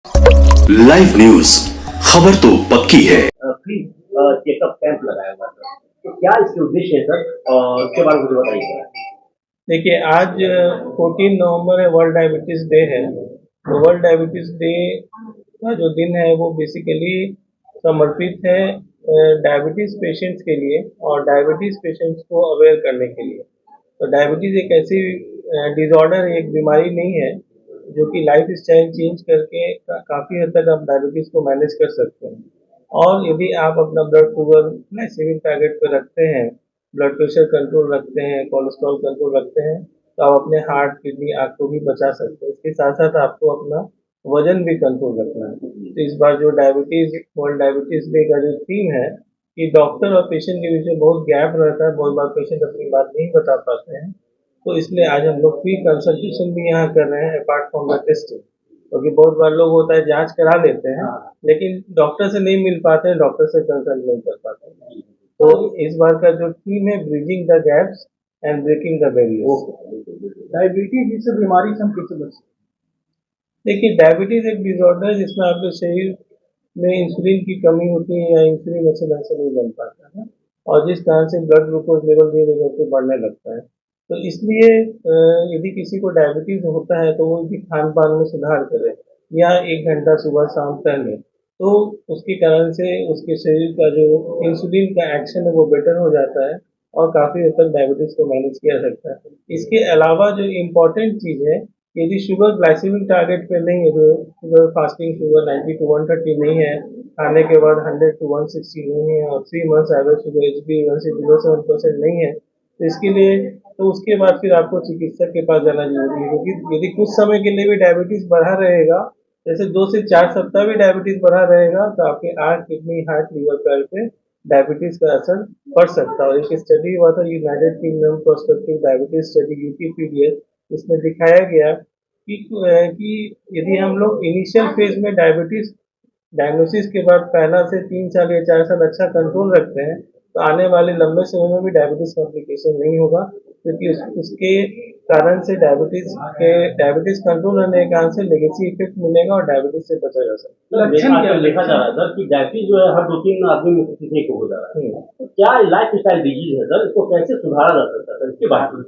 Live news, खबर तो पक्की है। फ्री चेकअप कैंप लगाया हुआ था, तो क्या इसके उद्देश्य है सर और उसके बारे में मुझे बताइए। देखिए, आज 14 नवंबर है, वर्ल्ड डायबिटीज़ डे है। तो वर्ल्ड डायबिटीज़ डे का जो दिन है वो बेसिकली समर्पित है डायबिटीज़ पेशेंट्स के लिए और डायबिटीज़ पेशेंट्स को अवेयर करने के लिए। तो डायबिटीज़ एक ऐसी डिसऑर्डर, एक बीमारी नहीं है जो कि लाइफ स्टाइल चेंज करके काफ़ी हद तक आप डायबिटीज़ को मैनेज कर सकते हैं। और यदि आप अपना ब्लड शुगर ग्लाइसेमिक टारगेट पे रखते हैं, ब्लड प्रेशर कंट्रोल रखते हैं, कोलेस्ट्रॉल कंट्रोल रखते हैं, तो आप अपने हार्ट, किडनी, आँख को भी बचा सकते हैं। इसके साथ-साथ आपको अपना वज़न भी कंट्रोल रखना है। तो इस बार जो वर्ल्ड डायबिटीज़ डे का जो थीम है कि डॉक्टर और पेशेंट के बीच में बहुत गैप रहता है, बहुत बार पेशेंट अपनी बात नहीं बता पाते हैं। तो इसलिए आज हम लोग फ्री कंसल्टेशन भी यहाँ कर रहे हैं अपार्ट फ्रॉम द टेस्टिंग। क्योंकि बहुत बार लोग होता है जाँच करा लेते हैं, लेकिन डॉक्टर से नहीं मिल पाते हैं, डॉक्टर से कंसल्ट नहीं कर पाते हैं। तो इस बार का जो थीम है bridging the gaps and breaking the barriers. Diabetes इस बीमारी से हम कैसे बच सकते देखिए, डायबिटीज एक डिसऑर्डर है जिसमें आपके शरीर में इंसुलिन की कमी होती है या इंसुलिन अच्छे ढंग से नहीं बन पाता है और जिस कारण से ब्लड ग्लूकोज लेवल धीरे धीरे करके बढ़ने लगता है। तो इसलिए यदि किसी को डायबिटीज होता है तो वो यदि खान पान में सुधार करे या 1 घंटा सुबह शाम टहले, तो उसके कारण से उसके शरीर का जो इंसुलिन का एक्शन है वो बेटर हो जाता है और काफ़ी हद तक डायबिटीज़ को मैनेज किया जा सकता है। इसके अलावा जो इम्पोर्टेंट चीज़ है, यदि शुगर ग्लाइसेमिक टारगेट पे नहीं है, जो शुगर फास्टिंग शुगर 90 टू 130 नहीं है, खाने के बाद 100 टू 160 नहीं है और 3 months average sugar HbA1c below 7% नहीं है, तो इसके लिए तो उसके बाद फिर आपको चिकित्सक के पास जाना ज़रूरी है। क्योंकि यदि कुछ समय के लिए भी डायबिटीज़ बढ़ा रहेगा, जैसे 2 से 4 सप्ताह भी डायबिटीज़ बढ़ा रहेगा, तो आपके आँख, किडनी, हार्ट, लीवर, पैर पे डायबिटीज़ का असर पड़ सकता है। और एक स्टडी हुआ था, United Kingdom prospective diabetes study UPPDS, इसमें दिखाया गया कि यदि हम लोग इनिशियल फेज में डायबिटीज डायग्नोसिस के बाद पहला से 3 साल या 4 साल अच्छा कंट्रोल रखते हैं, तो आने वाले लंबे समय में भी डायबिटीज कॉम्प्लिकेशन नहीं होगा। क्योंकि उसके कारण से डायबिटीज कंट्रोल रहने के कारण से लेगेसी इफेक्ट मिलेगा और डायबिटीज से बचा जा सकता हैं। लक्षण क्या देखा जा रहा है सर कि डायबिटीज जो है हर 2-3 आदमी में किसी को हो जा रहा है, तो क्या लाइफ स्टाइल डिजीज है सर, इसको कैसे सुधारा जा सकता है सर, इसके बारे में।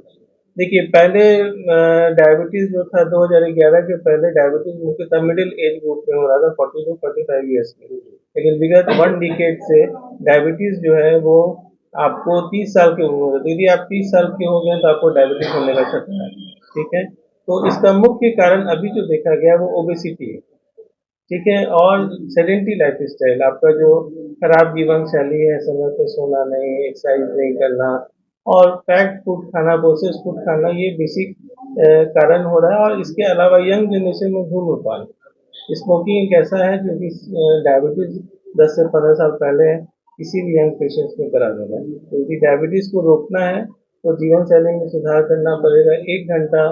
देखिए, पहले डायबिटीज़ जो था 2011 के पहले डायबिटीज़ मुख्यतः मिडिल एज ग्रुप में हो रहा था, 40 टू 45 ईयर्स में। लेकिन विगत 1 डिकेड से डायबिटीज़ जो है वो आपको 30 साल की उम्र में, यदि आप 30 साल के हो गए तो आपको डायबिटीज़ होने का खतरा है। ठीक है? तो इसका मुख्य कारण अभी जो देखा गया वो ओबेसिटी है। ठीक है? और सेडेंटरी लाइफ़स्टाइल, आपका जो खराब जीवन शैली है, समय पे सोना नहीं, एक्सरसाइज नहीं करना और पैक्ड फूड खाना, प्रोसेस्ड फूड खाना, ये बेसिक कारण हो रहा है। और इसके अलावा यंग जनरेशन में धूम्रपान, स्मोकिंग एक ऐसा है जो कि डायबिटीज़ 10 से 15 साल पहले किसी भी यंग पेशेंट्स में करा देगा है। तो यदि डायबिटीज़ को रोकना है तो जीवन शैली में सुधार करना पड़ेगा, 1 घंटा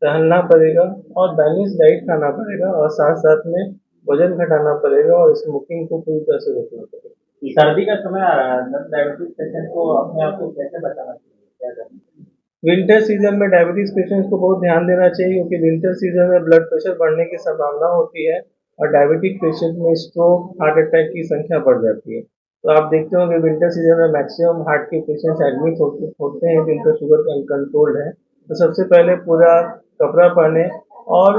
टहलना पड़ेगा और बैलेंस डाइट खाना पड़ेगा और साथ-साथ में वज़न घटाना पड़ेगा और स्मोकिंग को पूरी तरह से रोकना पड़ेगा। सर्दी का समय आ रहा है, डायबिटीज पेशेंट को अपने आप को कैसे बचाना चाहिए, क्या करना चाहिए। विंटर सीजन में डायबिटीज पेशेंट्स को बहुत ध्यान देना चाहिए, क्योंकि विंटर सीजन में ब्लड प्रेशर बढ़ने की संभावना होती है और डायबिटिक पेशेंट में स्ट्रोक, हार्ट अटैक की संख्या बढ़ जाती है। तो आप देखते हो कि विंटर सीजन में मैक्सिमम हार्ट के पेशेंट्स एडमिट होते हैं जिनका शुगर अनकंट्रोल्ड है। तो सबसे पहले पूरा कपड़ा पहने और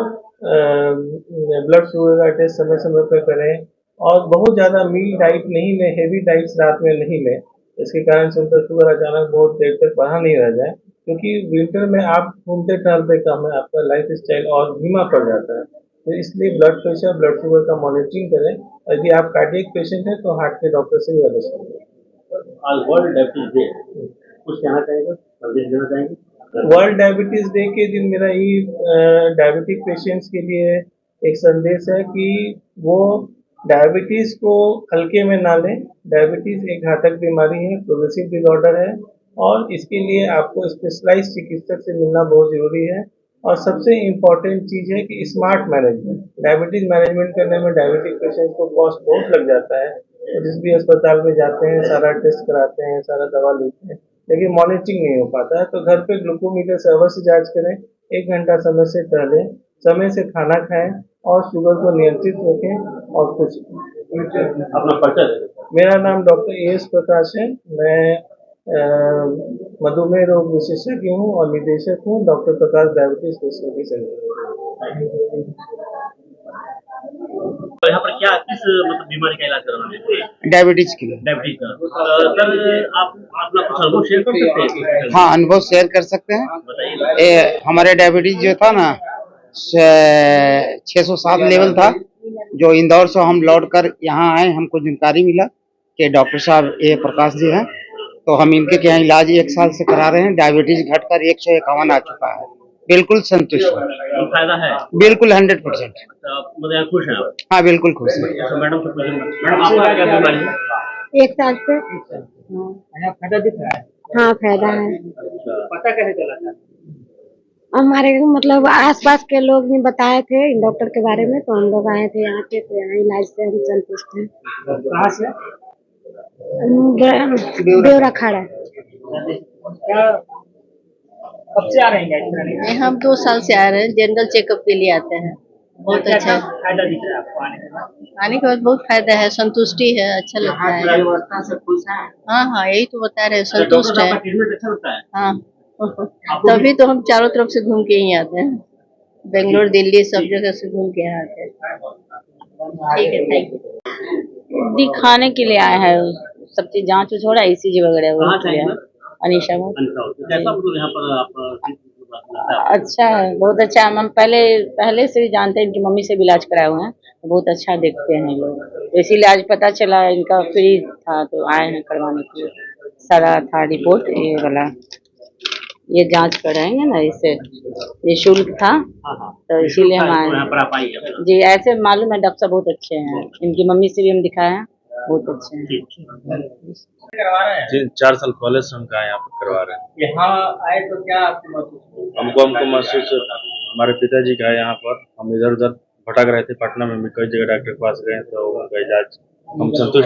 ब्लड शुगर का टेस्ट समय समय पर करें और बहुत ज़्यादा मील डाइट नहीं लें, हेवी डाइट्स रात में नहीं लें, इसके कारण से उनका शुगर अचानक बहुत देर तक बढ़ा नहीं रह जाए। क्योंकि विंटर में आप घूमते टहलते कम है, आपका लाइफ स्टाइल और धीमा पड़ जाता है। तो इसलिए ब्लड प्रेशर, ब्लड शुगर का मॉनिटरिंग करें। यदि आप कार्डियक पेशेंट हैं तो हार्ट के डॉक्टर से ज़्यादा सुनिए। आज वर्ल्ड डायबिटीज डे, कुछ कहना चाहेंगे, संदेश देना चाहेंगे। वर्ल्ड डायबिटीज डे के दिन मेरा यही डायबिटिक पेशेंट्स के लिए एक संदेश है कि वो डायबिटीज को हल्के में ना लें। डायबिटीज एक घातक बीमारी है, प्रोग्रेसिव डिसऑर्डर है और इसके लिए आपको स्पेशलाइज्ड चिकित्सक से मिलना बहुत ज़रूरी है। और सबसे इम्पोर्टेंट चीज़ है कि स्मार्ट मैनेजमेंट, डायबिटीज मैनेजमेंट करने में डायबिटिक पेशेंट्स को कॉस्ट बहुत लग जाता है। तो जिस भी अस्पताल में जाते हैं, सारा टेस्ट कराते हैं, सारा दवा लेते हैं, लेकिन मॉनिटरिंग नहीं हो पाता है। तो घर पे ग्लूकोमीटर से अवश्य जांच करें, 1 घंटा समय से टहलें, समय से खाना खाएं और शुगर को नियंत्रित रखें और कुछ नहीं। अपना परिचय दे दें। मेरा नाम डॉक्टर एस प्रकाश है। मैं मधुमेह रोग विशेषज्ञ हूँ और निदेशक हूँ डॉक्टर प्रकाश डायबिटीज स्पेशलिटी सेंटर। तो यहाँ पर क्या किस मतलब बीमारी का इलाज कराना है? डायबिटीज के लिए। डायबिटीज का। सर आप अपना कुछ अनुभव शेयर कर सकते हैं? हाँ, अनुभव शेयर कर सकते हैं। बताइए। हमारे डायबिटीज जो था ना 607 लेवल था। जो इंदौर से हम लौट कर यहाँ आए, हमको जानकारी मिला कि डॉक्टर साहब ए प्रकाश जी हैं, तो हम इनके यहाँ इलाज 1 साल से करा रहे हैं। डायबिटीज घटकर 151 आ चुका है। बिल्कुल संतुष्ट हूँ। फायदा है? बिल्कुल 100%। मतलब खुश हैं आप? हाँ, बिल्कुल खुश है। मैडम से पूछेंगे। मैडम आपका क्या बीमारी है? 1 साल से। फायदा दिख रहा है? हाँ, फायदा है। पता कैसे चला था? हमारे मतलब आसपास के लोग भी बताए थे इन डॉक्टर के बारे में, तो हम लोग आए थे यहाँ पे, तो यहाँ इलाज से हम संतुष्ट हैं। कहाँ से? ब्योरा खाड़ा। कब से आ रहे हैं? हम 2 साल से आ रहे हैं। जनरल चेकअप के लिए आते हैं। बहुत अच्छा है। फायदा दिख रहा है आपको आने के बाद? आने के बाद बहुत फायदा है, संतुष्टि है, अच्छा लगता है। व्यवस्था से खुश है? हाँ, यही तो बता रहे हैं, संतुष्ट है। ट्रीटमेंट अच्छा लगता है? हाँ तभी तो हम चारों तरफ से घूम के ही आते हैं। बेंगलोर, दिल्ली सब जगह से घूम के यहाँ आते हैं। ठीक है, थैंक यू। दिखाने के लिए आया है, सब चीज जांच हो रहा है, ECG वगैरह कहाँ हो चाहिए? रहा है। अनीशा में। कैसा मतलब यहाँ पर आप अच्छा है, बहुत अच्छा है। हम पहले से ही जानते हैं, इनकी मम्मी से भी इलाज कराए हुए हैं, तो बहुत अच्छा देखते हैं लोग, तो इसीलिए आज पता चला इनका फ्री था तो आए हैं करवाने के लिए। सारा था रिपोर्ट ये वाला, ये जांच कराएंगे ना, इससे ये शुल्क था, तो इसीलिए हम आए यहाँ पर आप आइए। जी। ऐसे मालूम है डॉक्टर साहब बहुत अच्छे हैं, इनकी मम्मी से भी हम दिखाए हैं, बहुत अच्छे हैं। करवा रहे हैं? जी, 4 साल पहले से उनका यहाँ पर करवा रहे हैं। यहाँ आए तो क्या आपको महसूस हुआ? हमको महसूस, हमारे पिताजी का है यहाँ पर। हम इधर उधर भटक रहे थे पटना में भी, कई जगह डॉक्टर के पास गए तो उनका इलाज हम संतुष्ट